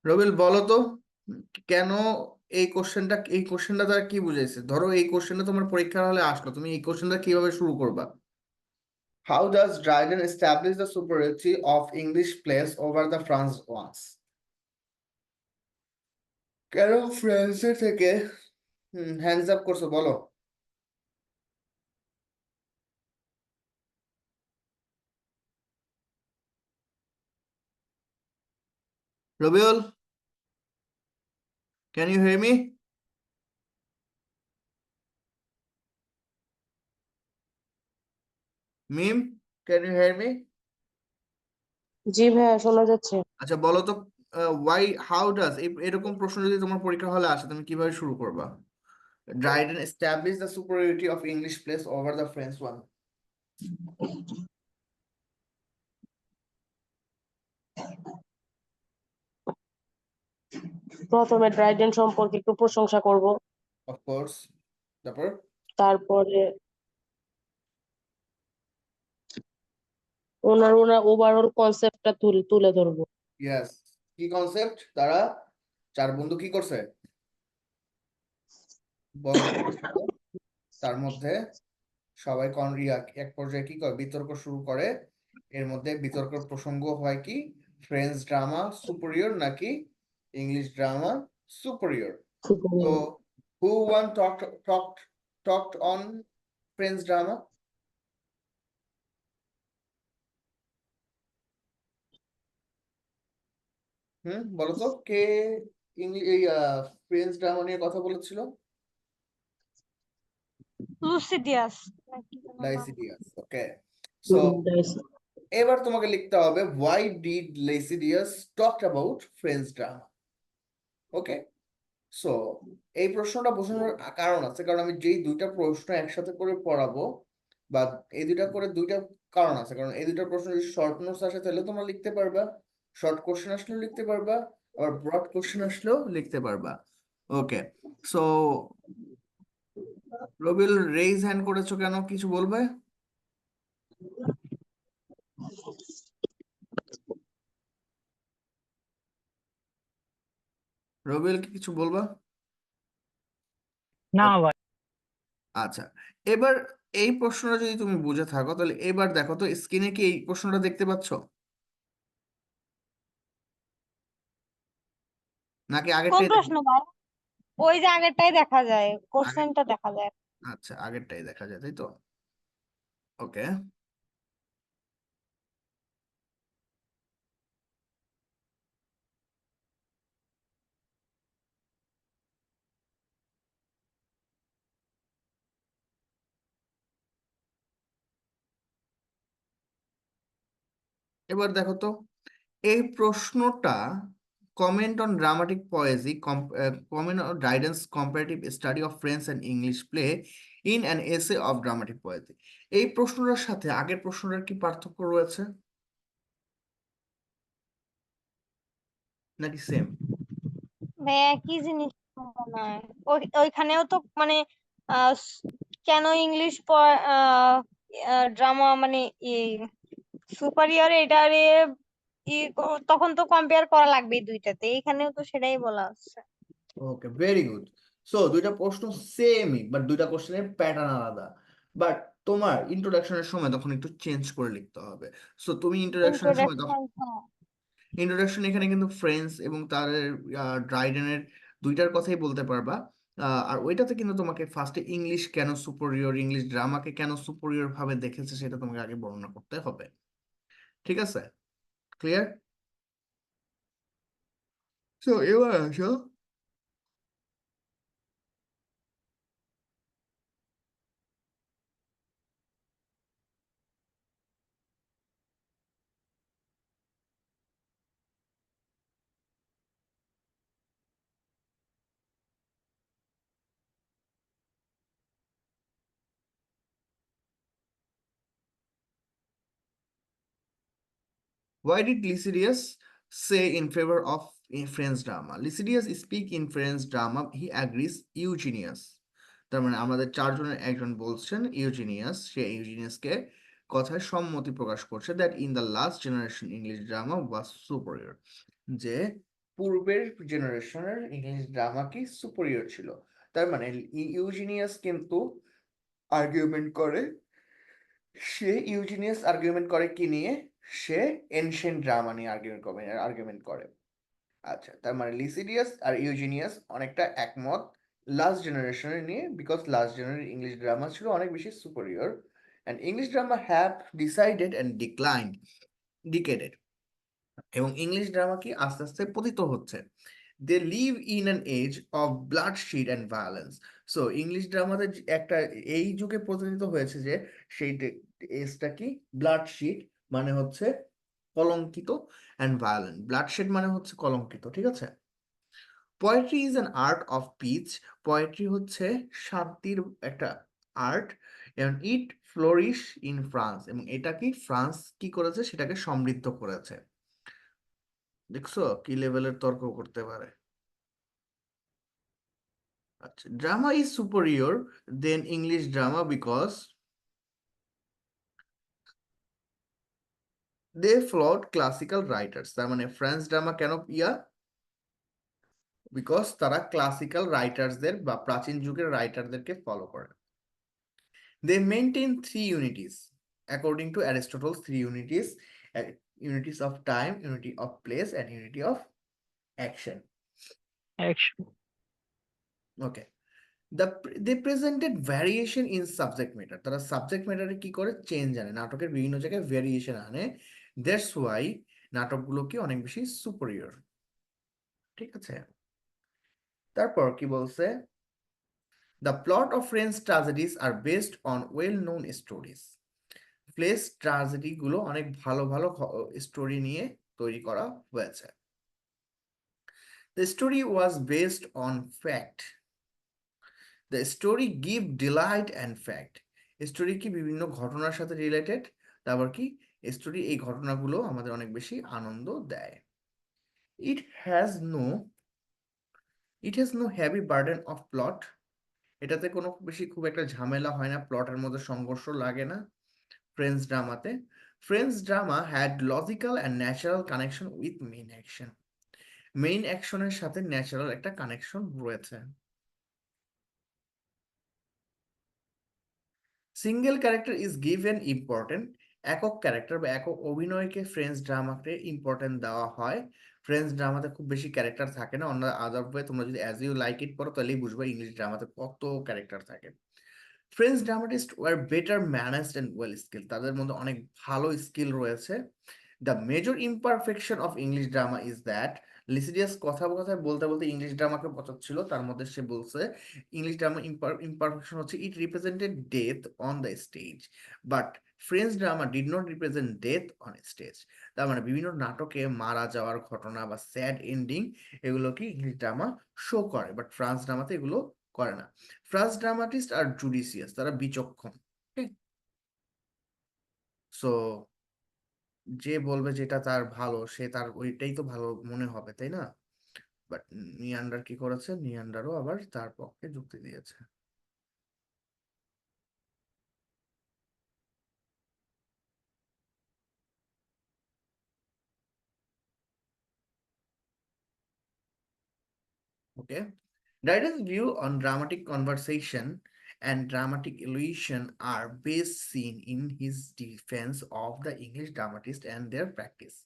রবিল বলো তো, কেন এই কোশ্চেনটা তারা কি বুঝাইছে? ধরো এই কোশ্চেনটা তোমার পরীক্ষার হলে আসলো, তুমি এই কোশ্চেনটা কিভাবে শুরু করবা? How does Dryden establish the superiority of English plays over the France ones? কেন ফ্রান্সের থেকে হ্যান্ডস আপ করছো বলো। Rabiul, can you hear me? Mim, can you hear me? জি ভাইয়া, শোনা যাচ্ছে। আচ্ছা বলো তো, ওয়াই হাউ ডাজ এরকম প্রশ্ন যদি তোমার পরীক্ষা হলে আসে, তুমি কিভাবে শুরু করবা? Dryden established the superiority of English place over the French one. প্রথমে ড্রাইডেন সম্পর্কে একটু প্রশংসা করব। Of course. তারপর? তারপরে ওনার ওভারঅল কনসেপ্টটা তুলে ধরবো। Yes. কি কনসেপ্ট? তারা চার বন্ধু কি করছে বলো তো? তার মধ্যে সবাই এক পর্যায়ে কি করে বিতর্ক শুরু করে। এর মধ্যে বিতর্কের প্রসঙ্গ হয় কি, ফ্রেঞ্চ ড্রামা সুপিরিয়র নাকি ইংলিশ ড্রামা সুপিরিয়র? তো who one talked on French drama? বলো তো কে এই ফ্রেঞ্চ ড্রামা নিয়ে কথা বলেছিল? লুসিডিয়াস নাকি যেন নাম। লাইসিডিয়াস। ওকে, সো এবার তোমাকে লিখতে হবে why did Lisideius talk about French drama. Okay, so এই প্রশ্নটা বোঝানোর কারণ আছে, কারণ আমি যেই দুইটা প্রশ্ন একসাথে করে পড়াবো, বা এই দুইটা করে দুইটা কারণ আছে, কারণ এই দুইটা প্রশ্ন যদি শর্ট নোটস আসে তাহলে তোমরা লিখতে পারবা, শর্ট কোশ্চেন আসলেও লিখতে পারবা, আবার ব্রড কোশ্চেন আসলেও লিখতে পারবা। ওকে, সো রবিল রেইজ হ্যান্ড করেছো কেন, কিছু বলবে? রবিল কি কিছু বলবা? না ও- ভাই। আচ্ছা, এবার এই প্রশ্নটা যদি তুমি বুঝে থাকো তাহলে এবার দেখো তো, স্ক্রিনে কি এই প্রশ্নটা দেখতে পাচ্ছ নাকি কোন আগেরটাই প্রশ্ন ভাই? ওই যে আগেরটাই দেখা যায়, আগে কোশ্চেনটা দেখা যায়। আচ্ছা, আগেরটাই দেখা যায় তাই তো। ওকে, এবার দেখো তো এই প্রশ্নটা, comment on dramatic poesy, comment on Dryden's comparative study of French and English play in an essay of dramatic poesy, এই প্রশ্নটার সাথে আগের প্রশ্নটার কি পার্থক্য রয়েছে নাকি সেম? ভাই একই জিনিস মনে হয়। ওইখানেও তো মানে কেন ইংলিশ ড্রামা মানে সুপারিয়র এটারে তখন তো কম্পেয়ার করা লাগবে এই দুইটাতে, এখানেও তো সেটাই বলা হচ্ছে। ওকে, ভেরি গুড। সো দুইটা প্রশ্ন সেমই, বাট দুইটা কোশ্চেনের প্যাটার্ন আলাদা। বাট তোমার ইন্ট্রোডাকশনের সময় তখন একটু চেঞ্জ করে লিখতে হবে। সো তুমি ইন্ট্রোডাকশনের সময় ইন্ট্রোডাকশন। ইন্ট্রোডাকশন এখানে কিন্তু ফ্রেন্ডস এবং তাদের ড্রাইডেনের দুইটার কথাই বলতে পারবা। আর ওইটাতে কিন্তু তোমাকে ফার্স্টে ইংলিশ কেন সুপেরিয়র, ইংলিশ ড্রামাকে কেন সুপেরিয়র ভাবে দেখেছে সেটা তোমাকে আগে বর্ণনা করতে হবে। ঠিক আছে, ক্লিয়ার? সো এবার আসো, why did Lycidius say in favor of French drama? Lycidius speak in French drama, he agrees Eugenius। তার মানে আমাদের চারজনের একজন বলছেন ইউজিনিয়াস, সে ইউজিনিয়াসকে কথায় সম্মতি প্রকাশ করছে that in the last generation English drama was superior, যে পূর্বের জেনারেশনের ইংলিশ ড্রামা কি সুপেরিয়র ছিল। তার মানে ইউজিনিয়াস কিন্তু আর্গুমেন্ট করে, কি নিয়ে? সে এনশিয়েন্ট ড্রামা নিয়ে আর্গুমেন্ট করে। আচ্ছা, তার মানে লিসিডিয়াস আর ইউজিনিয়াস অনেকটা একমত লাস্ট জেনারেশনের নিয়ে, because last generation English drama ছিল অনেক বেশি superior, and English drama have decided and decayed, এবং ইংলিশ ড্রামা কি আস্তে আস্তে পতিত হচ্ছে। They live in an age of bloodshed and violence. So English ড্রামাতে একটা এই যুগে পতিত হয়েছে যে সেই এজটা কি ব্লাডশিড মানে হচ্ছে কলঙ্কিত, অ্যান্ড ভায়োলেন্ট ব্লাডশেড মানে হচ্ছে কলঙ্কিত, ঠিক আছে। Poetry is an art of pitch. Poetry হচ্ছে শান্তির একটা আর্ট, এবং ইট ফ্লোরিশ ইন ফ্রান্স, এবং এটা কি ফ্রান্স কি করেছে সেটাকে সমৃদ্ধ করেছে। দেখছো কি লেভেলের তর্ক করতে পারে। আচ্ছা, drama is superior than English drama because they followed classical writers. তার মানে ফ্রেঞ্চ ড্রামা কেন বিকজ তারা ক্লাসিক্যাল রাইটার্সদের বা প্রাচীন যুগের রাইটারদেরকে ফলো করে। They maintain three unities according to Aristotle, three unities: unities of time, unity of place, and unity of action. Okay, they presented variation in subject matter. তারা subject ম্যাটারে কি করে? চেঞ্জ আনে, নাটকের বিভিন্ন জায়গায় ভ্যারিয়েশন আনে। দ্যাটস ওয়াই নাটকগুলো কি অনেক বেশি সুপেরিয়র, ঠিক আছে। তারপর কি বলছে? The plot of French tragedies are based on well known stories. French tragedy গুলো অনেক ভালো ভালো স্টোরি নিয়ে তৈরি করা হয়েছে। The story was based on fact. The story give delight and fact. Story কি বিভিন্ন ঘটনার সাথে রিলেটেড, তারপর কি স্টোরি এই ঘটনাগুলো আমাদের অনেক বেশি আনন্দ দেয়। It has no heavy burden of plot. এটাতে কোনো বেশি খুব একটা ঝামেলা হয় না, প্লটের মধ্যে সংঘর্ষ লাগে না ফ্রেঞ্চ ড্রামাতে। French drama had logical and natural connection with main action. Main অ্যাকশনের সাথে ন্যাচারাল একটা কানেকশন রয়েছে। Single character is given important. একক ক্যারেক্টার বা একক অভিনয়কে ফ্রেঞ্চ ড্রামাতে ইম্পর্টেন্ট দেওয়া হয়। ফ্রেঞ্চ ড্রামাতে খুব বেশি ক্যারেক্টার থাকে না, অন্য আদার ওয়ে তোমরা যদি অ্যাজ ইউ লাইক ইট পড়ো তাহলেই বুঝবে ইংলিশ ড্রামাতে কত ক্যারেক্টার থাকে। French dramatist were better managed and well skill. তাদের মধ্যে অনেক ভালো স্কিল রয়েছে। The major imperfection of English drama is that, Lisideius কথা বলতে বলতে ইংলিশ ড্রামাকে পচাচ্ছিল, তার মধ্যে সে বলছে ইংলিশ ড্রামা ইমপারফেকশন হচ্ছে it represented death on the stage, but French drama did not represent death on stage. তার মানে বিভিন্ন নাটকে মারা যাওয়ার ঘটনা বা স্যাড এন্ডিং এগুলো কি ইংলিশ ড্রামা শো করে, বাট ফ্রান্স ড্রামাতে এগুলো করে না। ফ্রান্স ড্রামাটিস্ট আর জুডিশিয়াস, তারা বিচক্ষণ। সো যে বলবে যেটা তার ভালো, সে তার ওইটাই তো ভালো মনে হবে, তাই না? বাট নিয়ান্ডার কি করেছে? নিয়ান্ডারও আবার তার পক্ষে যুক্তি দিয়েছে। Okay. Dryden's view on dramatic conversation and dramatic illusion are best seen in his defense of the English dramatists and their practice.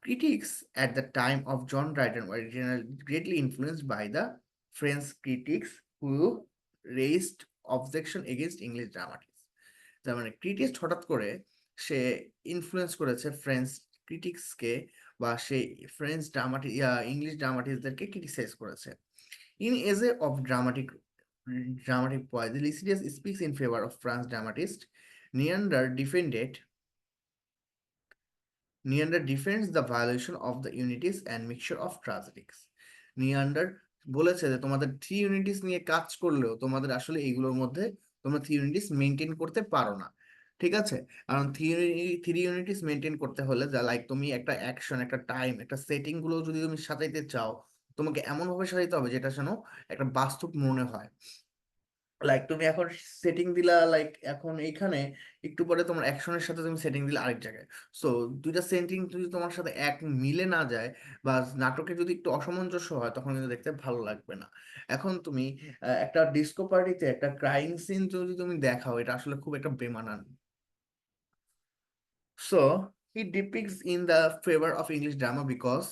Critics at the time of John Dryden were greatly influenced by the French critics who raised objection against English dramatists. তার মানে critics হঠাৎ করে সে influence করেছে French ক্রিটিক্সকে, বা সে French English ড্রামাটিস্টদেরকে criticise করেছে। In as a of dramatic poetry, Lycidas speaks in favor of French dramatist. Neander defends the violation of the unities and mixture of tragedies. নিয়ান্ডার বলেছে যে তোমাদের থ্রি ইউনিটিস নিয়ে কাজ করলেও তোমাদের আসলে এইগুলোর মধ্যে তোমরা থ্রি ইউনিটিস মেনটেন করতে পারো না, ঠিক আছে। কারণ থ্রি ইউনিটিস মেনটেন করতে হলে যা লাইক তুমি একটা অ্যাকশন, একটা টাইম, একটা সেটিং গুলো যদি তুমি সাজাইতে চাও, তোমাকে এমন ভাবে সাজাইতে হবে যেটা যেন একটা বাস্তব মনে হয়। লাইক তুমি এখন সেটিং দিলা, লাইক এখন এইখানে একটু পরে তোমার অ্যাকশনের সাথে তুমি সেটিং দিলে আরেক জায়গায়। সো দুইটা সেটিং যদি তোমার সাথে এক মিলে না যায় বা নাটকে যদি একটু অসামঞ্জস্য হয় তখন কিন্তু দেখতে ভালো লাগবে না। এখন তুমি একটা ডিস্কো পার্টিতে একটা ক্রাইম সিন যদি তুমি দেখাও, এটা আসলে খুব একটা বেমানান। So it depicts in the favor of English drama because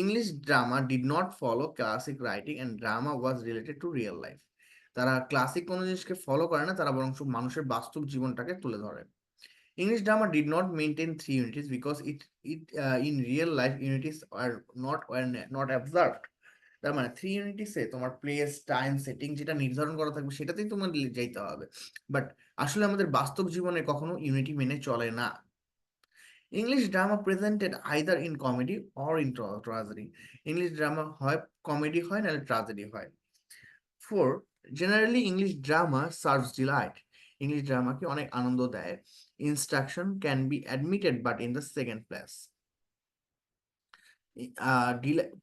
English drama did not follow classic writing and drama was related to real life. তারা ক্লাসিক কোনো জিনিসকে ফলো করে না, তারা বরং মানুষের বাস্তব জীবনটাকে তুলে ধরে। English drama did not maintain three unities because it in real life unities are not observed. তার মানে থ্রি ইউনিটিসে তোমার প্লেস টাইম সেটিং যেটা নির্ধারণ করা থাকবে সেটাতেই তোমার যেতে হবে, বাট আসলে আমাদের বাস্তব জীবনে কখনো ইউনিটি মেনে চলে না। English drama presented either in comedy or in tragedy. English drama হয় কমেডি হয় নাহলে ট্রাজেডি হয়। 4. Generally English drama serves delight. English ড্রামাকে অনেক আনন্দ দেয়। Instruction can be admitted but in the second place.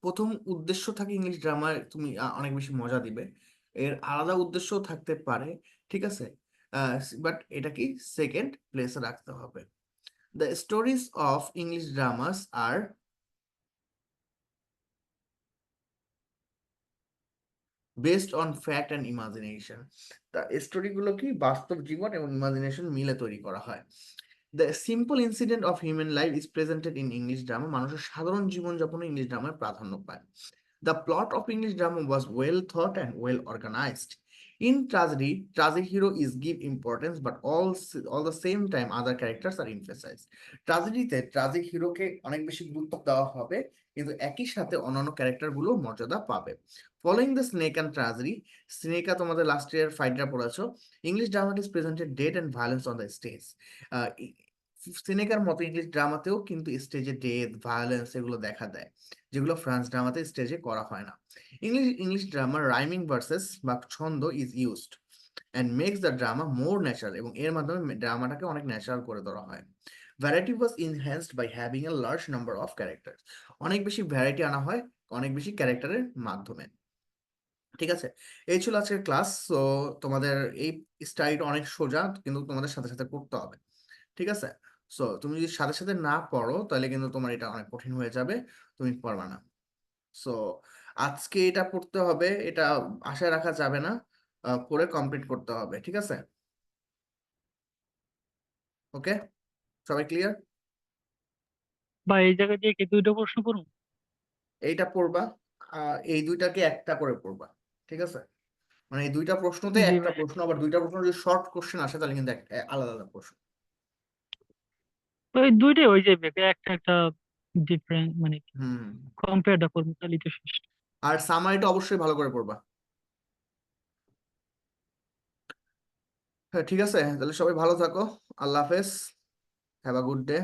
প্রথম উদ্দেশ্য থাকে ইংলিশ ড্রামায় তুমি অনেক বেশি মজা দিবে, এর আলাদা উদ্দেশ্যও থাকতে পারে, ঠিক আছে, বাট এটা কি সেকেন্ড প্লেসে রাখতে হবে। The stories of English dramas are based on fact and imagination. তা স্টোরিগুলো কি বাস্তব জীবন এবং ইমাজিনেশন মিলে তৈরি করা হয়। The simple incident of human life is presented in English drama. মানুষের সাধারণ জীবনযাপনে ইংলিশ ড্রামায় প্রাধান্য পায়। The plot of English drama was well thought and well organized. In tragedy, tragic hero is give importance, but all the same time other characters are emphasized. ট্রাজেডিতে tragic হিরোকে অনেক বেশি গুরুত্ব দেওয়া হবে, কিন্তু একই সাথে অন্যান্য ক্যারেক্টার গুলো মর্যাদা পাবে। Following the snake and tragedy, Seneca তোমাদের লাস্ট ইয়ার ফাইটটা পড়েছো। English drama is presented death and violence on the stage. সিনেকার মতো ইংলিশ ড্রামাতেও কিন্তু স্টেজে ডেথ ভায়োলেন্স এগুলো দেখা দেয়, যেগুলো ফ্রান্স ড্রামাতে স্টেজে করা হয় না। ইংলিশ ড্রামার রাইমিং ভার্সেস বা ছন্দ is used and makes the drama more natural, এবং এর মাধ্যমে ড্রামাটাকে অনেক ন্যাচারাল করে ধরা হয়। Variety was enhanced by having a large number of character. অনেক বেশি ভ্যারাইটি আনা হয় অনেক বেশি ক্যারেক্টারের মাধ্যমে। ঠিক আছে, এই ছিল আজকের ক্লাস। সো তোমাদের এই স্টাইলটা অনেক সোজা, কিন্তু তোমাদের সাথে সাথে পড়তে হবে, ঠিক আছে। সো তুমি যদি সাথে সাথে না পড়ো তাহলে কিন্তু তোমার এটা অনেক কঠিন হয়ে যাবে, তুমি পারবা না। সো আজকে এটা পড়তে হবে, এটা আশায় রাখা যাবে না, পড়ে কমপ্লিট করতে হবে, ঠিক আছে। ওকে, সবাই ক্লিয়ার? বা এই জায়গা দিয়ে কি দুইটা প্রশ্ন করুন? এইটা পড়বা, এই দুইটাকে একটা করে পড়বা, ঠিক আছে। মানে এই দুইটা প্রশ্নতে জি একটা ভাই, প্রশ্ন, আবার দুইটা প্রশ্ন যদি শর্ট কোশ্চেন আসে তাহলে কিন্তু আলাদা আলাদা প্রশ্ন। ওই দুইটাই হয়ে যাবে, একটা একটা ডিফারেন্ট মানে হুম, কম্পেয়ারটা করবো তাহলেই তো শেষ। আর সামারিটা অবশ্যই ভালো করে পড়বা। হ্যাঁ ঠিক আছে, তাহলে সবাই ভালো থাকো। আল্লাহ হাফেজ, হ্যাভ আ গুড ডে।